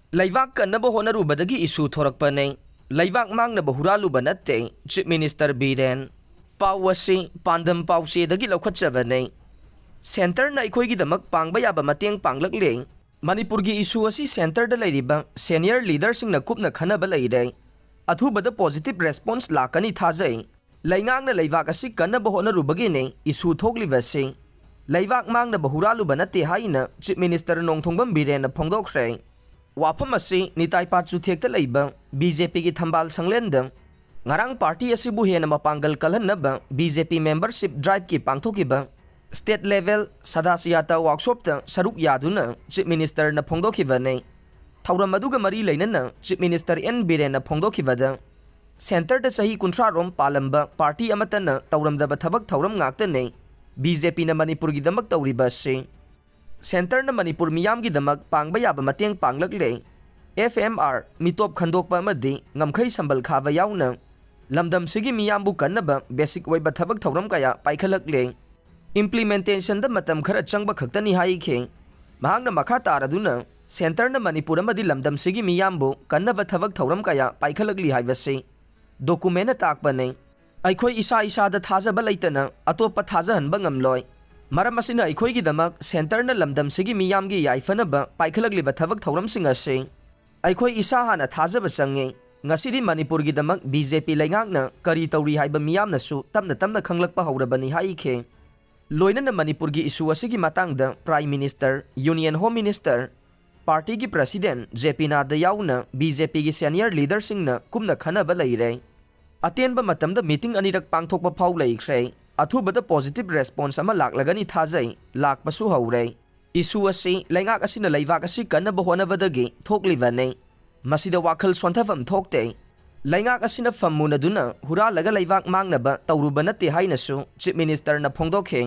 Laibak kannaba honarubadagi isu thorakpane Laibak mangnaba huraluba natte Chief Minister Biren pau asi pandam pause dagi laukhatchabane Center na aikoigidamak pangba yaba mateng panglakle Manipur gi isu asi center da lairiba senior leader singna kupna khanaba laire athubada positive response lakani thajai laingang na laibak asi kannaba honarubagi ne isu thoklibase Laibak mangnaba huraluba natte haina Chief Minister Nongthongbam Biren na phongdokkhre Wafam asi nitai patsu thekta leiba BJP ki thambal sanglendam ngarang party asibu hena mapangal kalhanaba BJP membership drive ki pangthokiba state level sadasiyata workshop ta saruk yaduna Chief Minister na phongdokhibane thauram aduga mari leinana Chief Minister N Biren na phongdokhibada center da sahi kunthra rom palamba party amatana tauramdaba thabak thauram ngaktane BJP na Manipur gi damak tawriba se Center na Manipur miyam gi damak pangba yaba mateng panglakle FMR mitop khandokpa amadi ngamkhai sambal khaba yauna lamdam sigi miyambu kannaba basic waiba thabak thauram kaya paikhalakle implementation da matam khara changba khaktani haikhe mahangna makha taraduna center na Manipur amadi lamdam sigi miyambu kannaba thabak thauram kaya paikhalakli haibase document takpane aikhoi isa da thajaba leitana atopa thajahanba ngamloi Maram asina aikoigi damak center na lamdam sigi miyam gi yaifanaba paikhalakliba thabak thauram sing ase aikoi isa hana thajaba change ngasidi Manipur gi damak BJP laingakna kari tawri haiba miyam nasu tamna khanglakpa haurabani haikhe loina na Manipur gi isu asigi matangda Prime Minister Union Home Minister party gi president JP Nadda yauna BJP gi senior leader singna kumna khanaba leire atenba matamda meeting anirak pangthokpa phau leikhre athubada positive response ama laklagani thajai lakpasu haure isu asi laingak asina laibak asi kannaba honabadagi thoklibane masida wakhal sonthavam thokte laingak asina fammunaduna huralaga laibak mangnaba tawruba natte hainasu Chief Minister na phongdokhe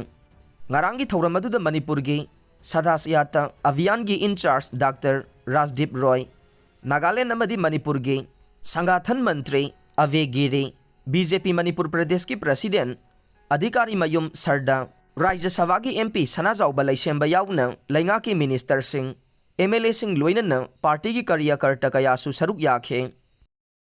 ngarangi thauramadu Manipur gi sadasiyata avian gi in charge Dr. Rajdeep Roy Nagaland amadi Manipur gi sangathan mantri Ave Giri BJP Manipur Pradesh ki president Adhikari Mayum Sarda Rajya Sabha ki MP Sanajau Balai Semba yauna lainga ki minister sing MLA sing loinana party ki karyakarta kayasu saruk yakhe